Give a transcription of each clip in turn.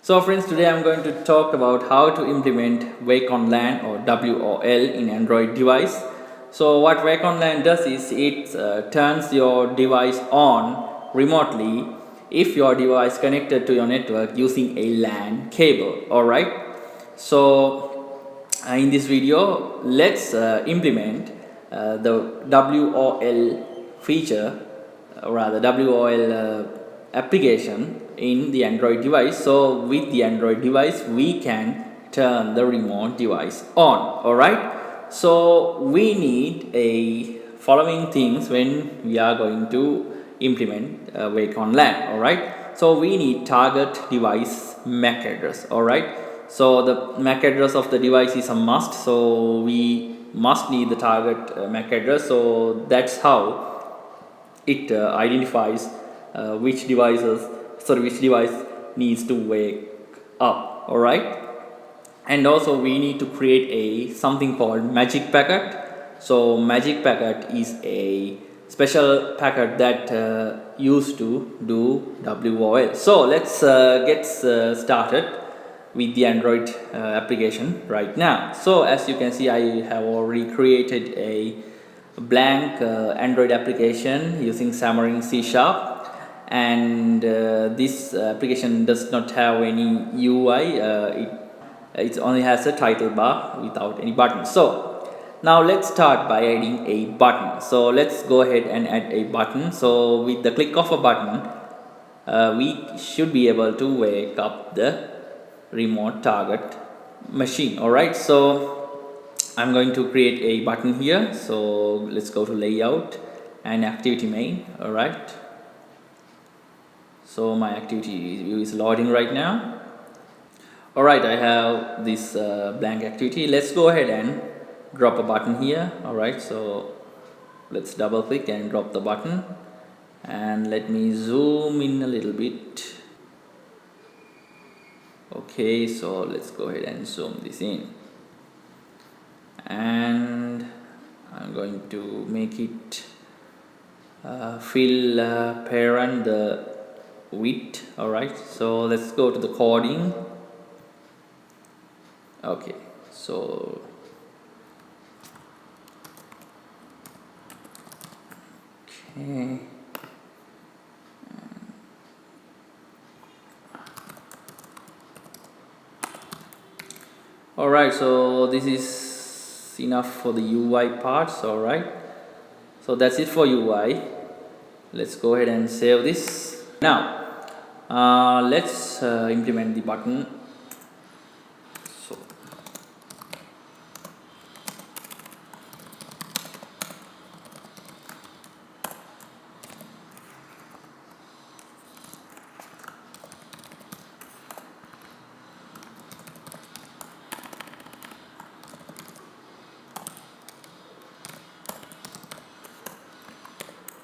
So friends, today I'm going to talk about how to implement Wake On Lan or WOL in Android device. So what Wake On Lan does is it turns your device on remotely if your device connected to your network using a LAN cable. Alright. So in this video, let's implement the WOL feature, or rather WOL application in the Android device. So with the Android device we can turn the remote device on. Alright, so we need a following things when we are going to implement Wake On Lan. Alright, so we need target device MAC address. Alright, so the MAC address of the device is a must, so we must need the target MAC address. So that's how it identifies which device needs to wake up. All right, and also we need to create a something called magic packet. So magic packet is a special packet that used to do WOL. So let's get started with the Android application right now. So as you can see, I have already created a blank Android application using Xamarin C#, and this application does not have any UI. It only has a title bar without any buttons. So now let's start by adding a button. So let's go ahead and add a button. So with the click of a button, we should be able to wake up the remote target machine. Alright, so I'm going to create a button here. So let's go to layout and activity main. Alright, so my activity view is loading right now. Alright, I have this blank activity. Let's go ahead and drop a button here. Alright, so let's double click and drop the button, and let me zoom in a little bit. Okay, so let's go ahead and zoom this in, and I'm going to make it fill parent the width. Alright, so let's go to the coding. Okay, so okay, alright, so this is enough for the UI parts. Alright, so that's it for UI. Let's go ahead and save this. Now let's implement the button. So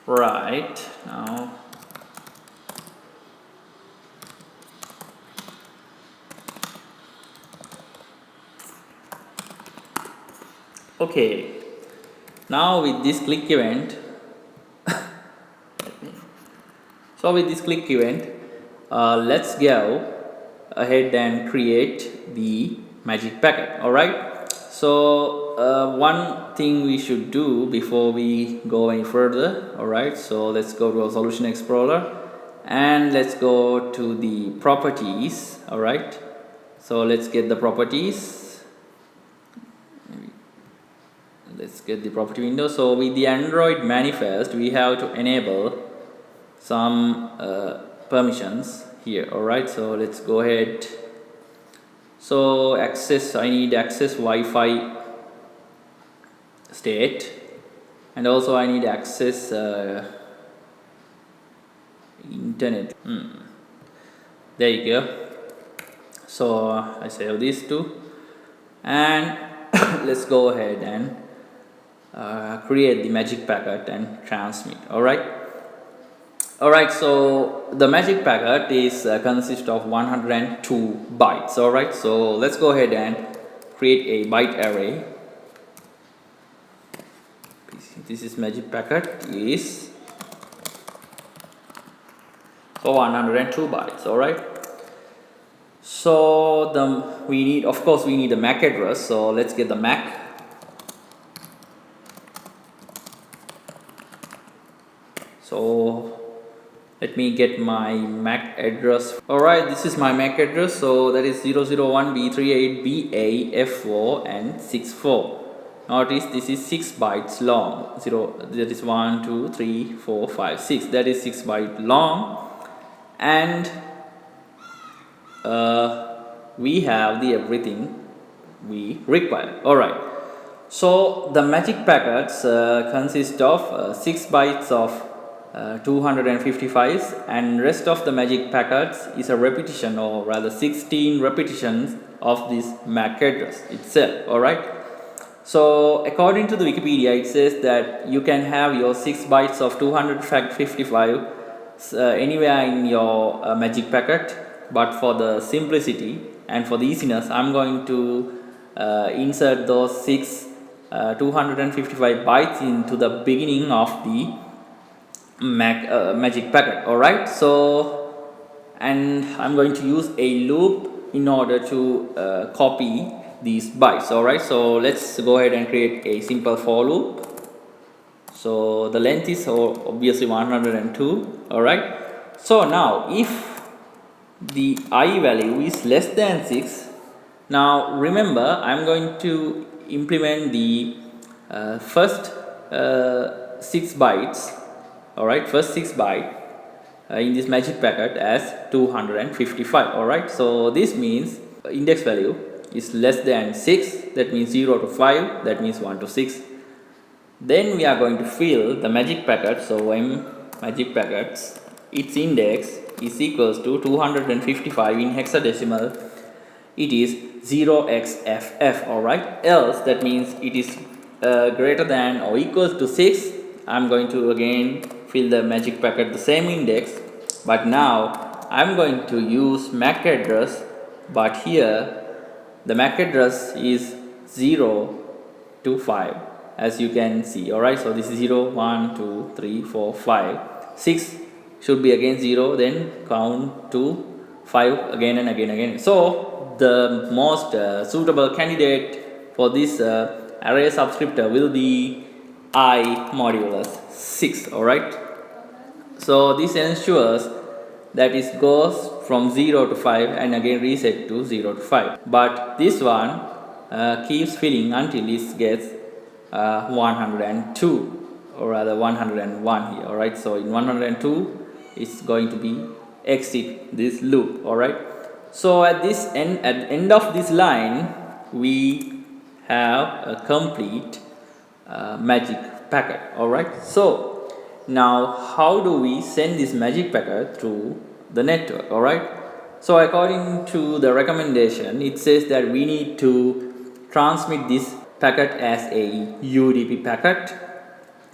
right now, okay, now with this click event let's go ahead and create the magic packet. Alright, so one thing we should do before we go any further. Alright, so let's go to our solution explorer and let's go to the properties. Alright, so let's get the properties. Let's get the property window. So with the Android manifest we have to enable some permissions here. Alright, so let's go ahead. So access, I need access Wi-Fi state, and also I need access internet. There you go. So I save these two, and let's go ahead and create the magic packet and transmit. Alright, so the magic packet is consists of 102 bytes. Alright, so let's go ahead and create a byte array. This is magic packet is so 102 bytes. Alright, So we need, of course, we need a MAC address. So let's get the MAC. So let me get my MAC address. Alright, this is my MAC address. So that is 001B38BAF4 and 64. Notice this is 6 bytes long. That is 1, 2, 3, 4, 5, 6. That is 6 byte long. And we have the everything we require. Alright. So the magic packets consist of 6 bytes of 255s, and rest of the magic packets is a repetition, or rather 16 repetitions of this MAC address itself. Alright. So according to the Wikipedia, it says that you can have your 6 bytes of 255 anywhere in your magic packet, but for the simplicity and for the easiness, I'm going to insert those 255 bytes into the beginning of the magic packet. Alright, so, and I'm going to use a loop in order to copy these bytes. Alright, so let's go ahead and create a simple for loop. So the length is obviously 102. Alright, so now if the I value is less than 6, now remember, I'm going to implement the first 6 bytes. Alright, first 6 byte in this magic packet as 255. Alright, so this means index value is less than 6, that means 0 to 5, that means 1 to 6. Then we are going to fill the magic packet. So M magic packets, its index is equals to 255 in hexadecimal. It is 0xFF. Alright, else that means it is greater than or equals to 6. I'm going to again fill the magic packet the same index, but now I'm going to use MAC address, but here the MAC address is 0 to 5, as you can see. Alright, so this is 0, 1, 2, 3, 4, 5, 6 should be again 0, then count to 5 again and again. So the most suitable candidate for this array subscriptor will be I modulus 6. Alright, so this ensures that it goes from 0 to 5 and again reset to 0 to 5, but this one keeps filling until it gets 102, or rather 101 here. Alright, so in 102 it's going to be exit this loop. Alright, so at the end of this line we have a complete magic packet. Alright, so now how do we send this magic packet through the network? Alright, so according to the recommendation, it says that we need to transmit this packet as a UDP packet.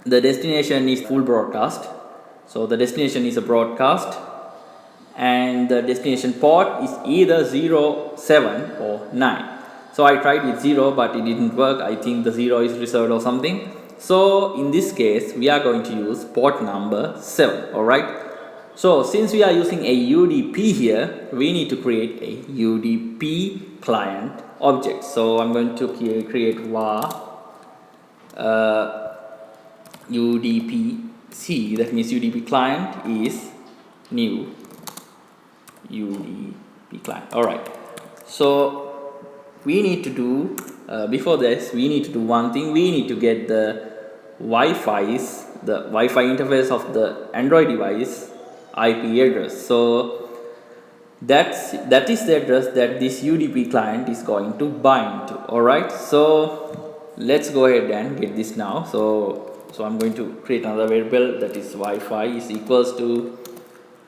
The destination is full broadcast, so the destination is a broadcast, and the destination port is either 0, 7 or 9. So I tried with 0 but it didn't work. I think the 0 is reserved or something. So in this case we are going to use port number 7. Alright, so since we are using a UDP here, we need to create a UDP client object. So I'm going to create var UDPC, that means UDP client is new UDP client. Alright, so we need to do before this we need to do one thing. We need to get the Wi-Fi interface of the Android device IP address. So that is the address that this UDP client is going to bind to. Alright, so let's go ahead and get this now. So I'm going to create another variable, that is Wi-Fi is equals to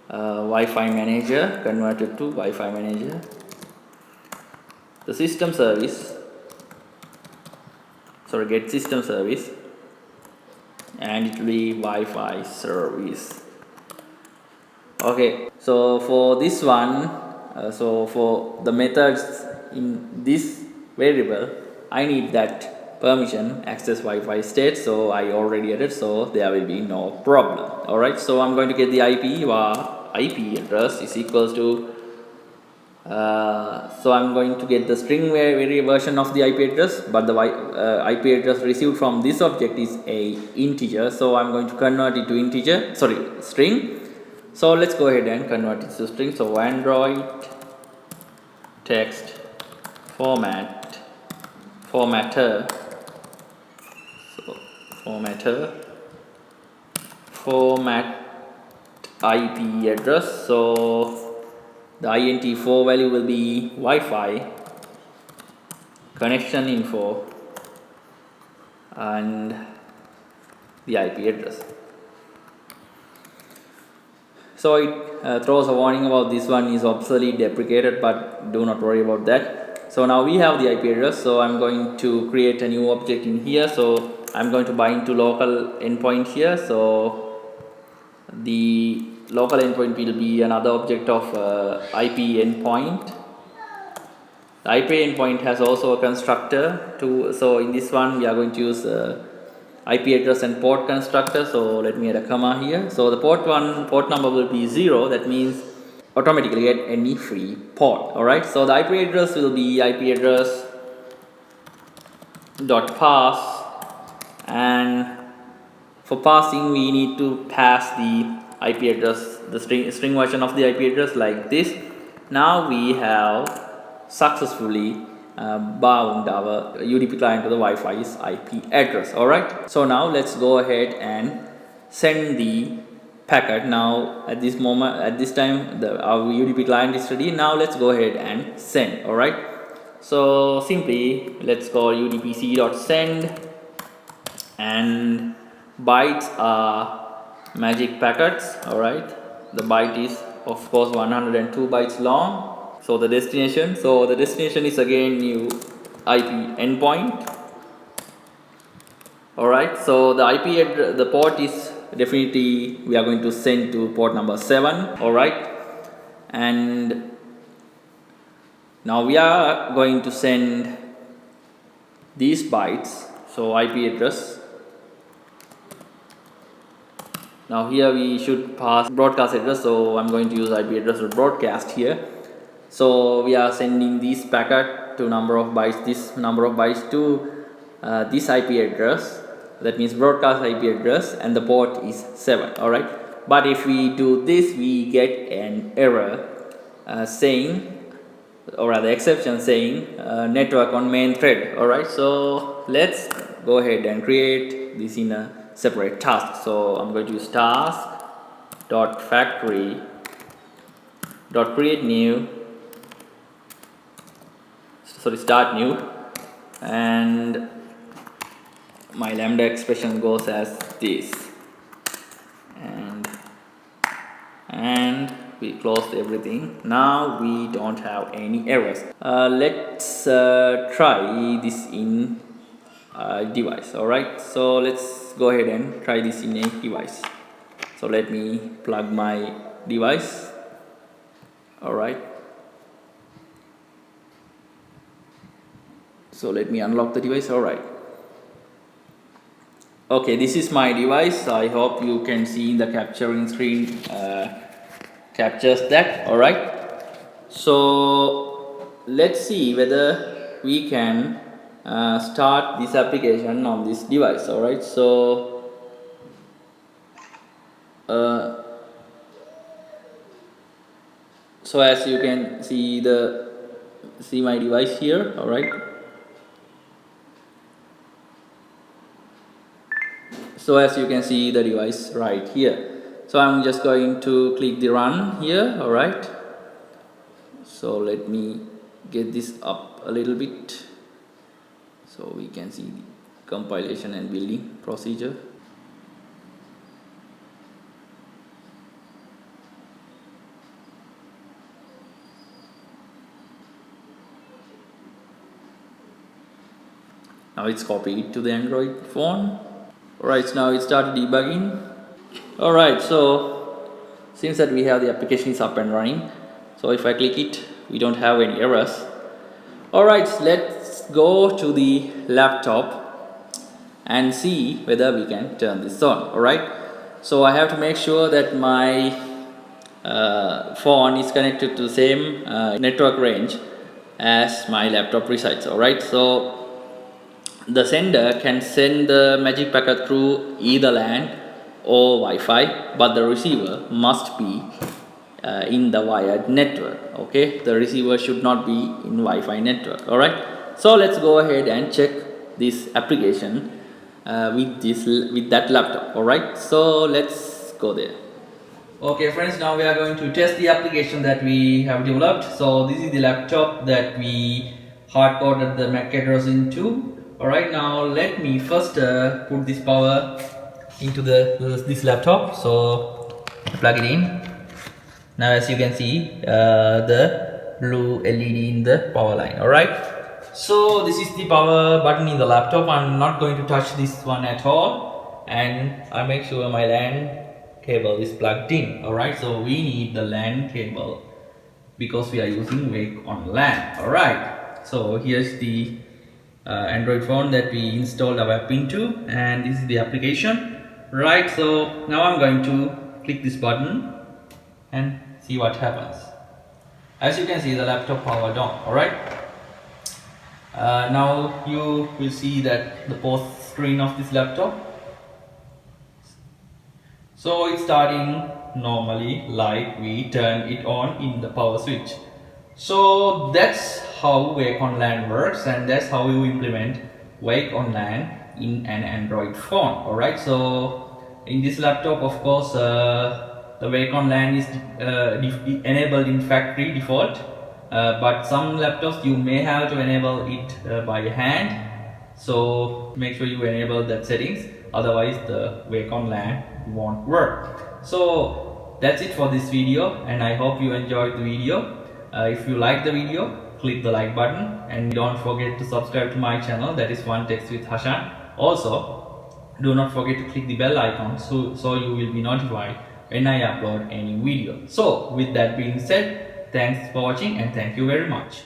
Wi-Fi manager converted to Wi-Fi manager, the system service, get system service, and it will be Wi-Fi service. Okay, so for this one, so for the methods in this variable, I need that permission access Wi-Fi state, so I already added, so there will be no problem. Alright, so I'm going to get the IP. IP address is equals to So I'm going to get the string version of the IP address, but the IP address received from this object is a integer, so I'm going to convert it to integer, sorry, string. So let's go ahead and convert it to string. So Android text formatter, so format IP address. So the int4 value will be Wi-Fi connection info and the IP address. So it throws a warning about this one is obsolete, deprecated, but do not worry about that. So now we have the IP address, so I'm going to create a new object in here. So I'm going to bind to local endpoint here. So the local endpoint will be another object of IP endpoint. The IP endpoint has also a constructor too. So in this one we are going to use IP address and port constructor. So let me add a comma here. So the port number will be 0. That means automatically get any free port. Alright, so the IP address will be IP address dot pass, and for passing we need to pass the IP address, the string version of the IP address like this. Now we have successfully bound our UDP client to the Wi-Fi's IP address. Alright, so now let's go ahead and send the packet. Now at this moment, at this time, our UDP client is ready. Now let's go ahead and send. Alright, so simply let's call udpc.send, and bytes are magic packets. Alright, the byte is of course 102 bytes long. So the destination is again new IP endpoint. Alright, so the IP address, the port is definitely we are going to send to port number 7. Alright, and now we are going to send these bytes. So IP address, now here we should pass broadcast address, so I'm going to use IP address or broadcast here. So we are sending this packet to number of bytes, this number of bytes to this IP address, that means broadcast IP address, and the port is 7. Alright, but if we do this we get an error saying, or rather exception saying network on main thread. Alright, so let's go ahead and create this in a separate task. So I'm going to use task dot factory dot create new, sorry, start new, and my lambda expression goes as this, and we closed everything. Now we don't have any errors. Let's try this in device. Alright, so let's go ahead and try this in a device. So let me plug my device. Alright, so let me unlock the device. Alright, okay, this is my device. I hope you can see the capturing screen captures that. Alright, so let's see whether we can start this application on this device. Alright, so so as you can see my device here. Alright, so as you can see the device right here. So I'm just going to click the run here. Alright, so let me get this up a little bit so we can see the compilation and building procedure. Now it's copied to the Android phone. Alright, now it started debugging. Alright, so seems that we have the application is up and running. So if I click it, we don't have any errors. Alright, let's go to the laptop and see whether we can turn this on. Alright, so I have to make sure that my phone is connected to the same network range as my laptop resides. Alright, so the sender can send the magic packet through either LAN or Wi-Fi, but the receiver must be in the wired network. Okay, the receiver should not be in Wi-Fi network. Alright, so let's go ahead and check this application with that laptop. Alright, so let's go there. Okay friends, now we are going to test the application that we have developed. So this is the laptop that we hard-coded the MAC address into. Alright, now let me first put this power into this laptop. So plug it in. Now as you can see, the blue LED in the power line. Alright, so this is the power button in the laptop. I'm not going to touch this one at all, and I make sure my LAN cable is plugged in. Alright, so we need the LAN cable because we are using Wake On Lan. Alright, so here's the Android phone that we installed our app into, and this is the application. Right, so now I'm going to click this button and see what happens. As you can see, the laptop powered on. Alright, now you will see that the post screen of this laptop. So it's starting normally like we turn it on in the power switch. So that's how Wake On Lan works, and that's how you implement Wake On Lan in an Android phone. Alright, so in this laptop, of course, the Wake On Lan is enabled in factory default, but some laptops you may have to enable it by hand. So make sure you enable that settings, otherwise the Wake On Lan won't work. So that's it for this video, and I hope you enjoyed the video. If you like the video, click the like button, and don't forget to subscribe to my channel, that is One Text with Hashan. Also, do not forget to click the bell icon so you will be notified when I upload any video. So with that being said, thanks for watching and thank you very much.